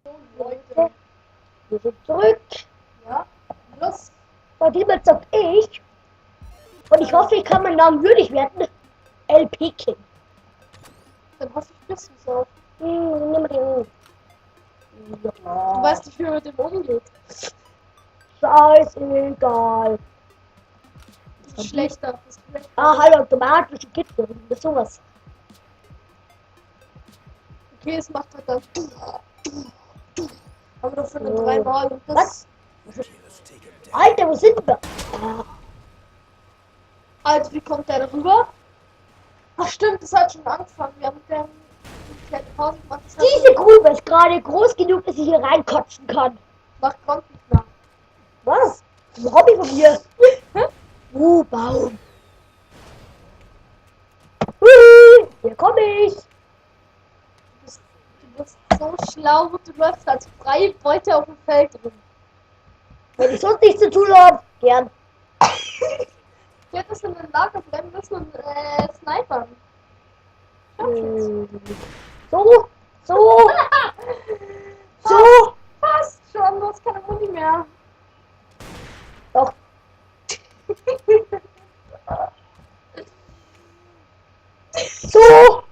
So, Leute. Wir sind zurück. Ja, los. Bei diesmal zock ich. Und ich hoffe, ich kann meinen Namen würdig werden. LP King. Dann hoffe ich, bist du es auch. Nimm den. Du weißt nicht, wie man mit dem umgeht. Scheißegal. Das ist schlechter. Das ist schlechter. Ah, hallo, automatische Kiste. Das ist sowas. Okay, es macht halt dann. Aber nur für eine Oh. 3-mal und Was? das. Alter, wo sind wir? Ah, Also, wie kommt der darüber? Ach, stimmt, das hat schon angefangen. Wir haben dann eine kleine Pause gemacht. Das hat diese Grube ist gerade groß genug, dass ich hier reinkotzen kann. macht kommt nicht nach. Was? Ein Hobby von mir. Baum. Hui, hier komme ich. Du bist so schlau und du läufst als freie Beute auf dem Feld rum. Wenn ich sonst nichts zu tun habe, gern. Du hättest in den Lager bleiben müssen und snipern. So, so, so. Fast schon, du hast keine Muni mehr. Doch. So.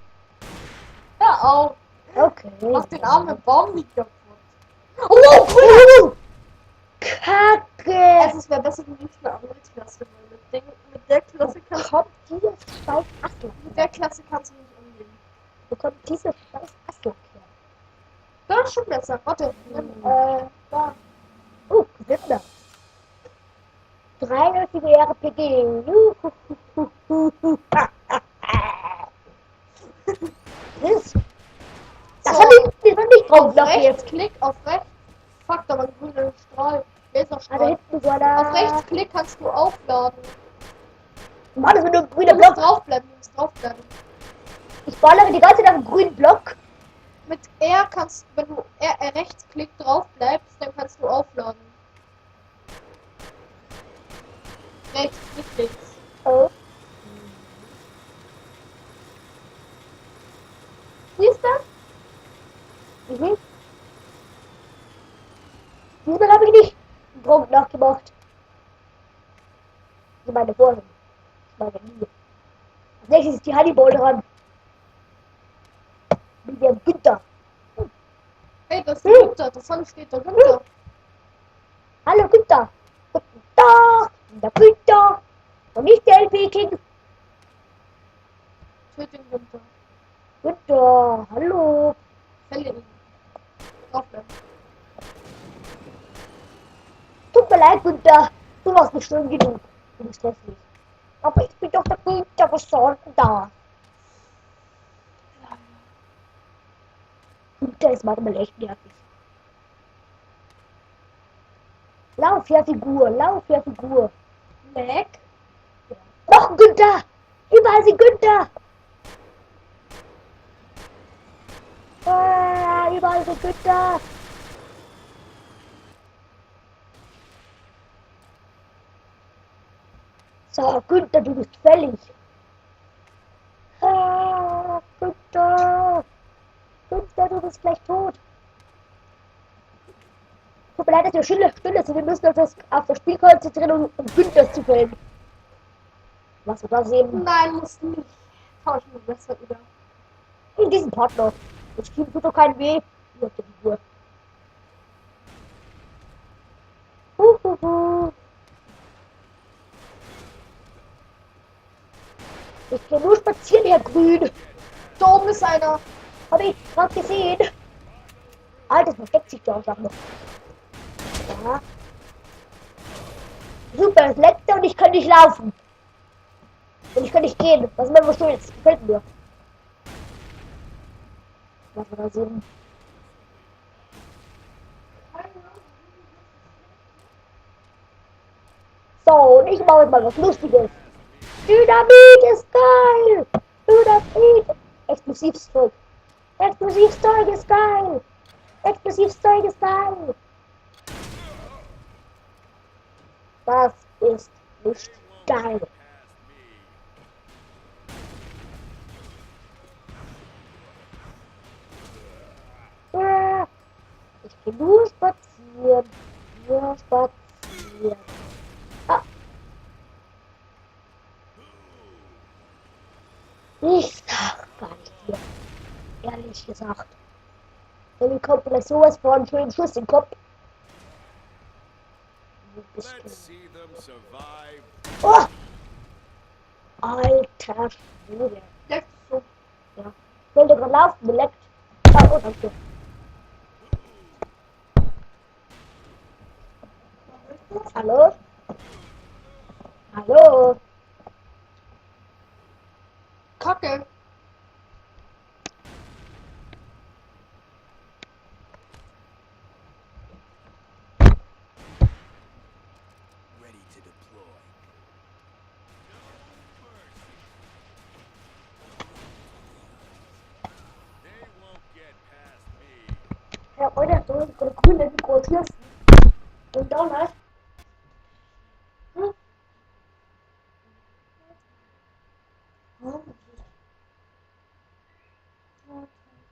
Hör auf. Okay. Mach den armen Baum nicht kaputt. Oh, oh, Kacke. Also es wäre besser, du nimmst eine andere Klasse. Weil mit der Klasse kannst Kommt dieses scheiß Asslack. mit der Klasse kannst du nicht umgehen. Wo kommt dieses scheiß Asslack her? Das ist schon besser. Warte. Da. Oh, Gewinner. 93 RPG. Das So. hab ich nicht drauf Auf blockiert. Rechtsklick, auf rechts. Fuck, da war ein grüner Strahl. Da Laserstrahl. hinten so einer. Auf Rechtsklick kannst du aufladen. Mann, das ist nur ein Du grüner musst Block. draufbleiben, du musst draufbleiben. Ich ballere die ganze Zeit auf einen grünen Block. Mit R kannst wenn du rechtsklick drauf bleibst, dann kannst du aufladen. Rechts, nicht links. Oh. Siehst du? Mhm. Diesmal habe ich nicht einen Punkt nachgemacht. Das ist meine Vorhand. Das ist meine Linie. Als nächstes ist die Hannibal dran. Mit dem Günther. Hey, das ist der Günther, da vorne steht der Günther. Hallo Günther. Guten Tag. Der Günther. Und nicht der LP King. Töte den Günther. Günther. Hallo. Fälle ihn. Draufbleiben. Tut mir leid, Günther. Du warst nicht schön genug. Du bist hässlich. Aber ich bin doch der Günther. Was soll denn da? Günther ist manchmal echt nervig. Lauf, ja Figur. Lauf, ja Figur. Lag. Noch ein Günther. Überall sind Günther. Überall sind Günther. So, Günther, du bist fällig. Günther. Günther, du bist gleich tot. Tut mir leid, dass wir Stille sind. Wir müssen uns auf das Spiel konzentrieren, um Günther zu fällen. Was wir da sehen. Nein, musst du nicht. Tauschen wir besser wieder. In diesem Partner. Das Spiel tut doch keinen weh. Nur auf der Figur. Ich gehe nur spazieren, Herr Grün. Da oben ist einer. Hab ich gerade gesehen. Alter, versteckt sich da auch noch. Ja. Super, es leckt und ich kann nicht laufen. Und ich kann nicht gehen. Was ist mir so jetzt? Gefällt mir. Was wir da sehen. So, und ich mache jetzt mal was Lustiges. Dynamit ist geil! Dynamit! Explosivzeug. Explosivzeug ist geil! Explosivzeug ist geil! Das ist nicht geil. Ich geh nur spazieren. Nur spazieren. Ah. Ich sag gar nicht dir. Ehrlich gesagt. Irgendwie kommt mir das sowas vor einen schönen Schuss im Kopf. Let's see them survive. Oh! Alter Schwede. Leckt so. Ja. Ich wollte gerade laufen, geleckt. Oh, danke. Hallo? Hallo? Kacke. Ready to deploy. They won't get past me. Ja, olha só, quando eu fui, né, de confiança. Então, né?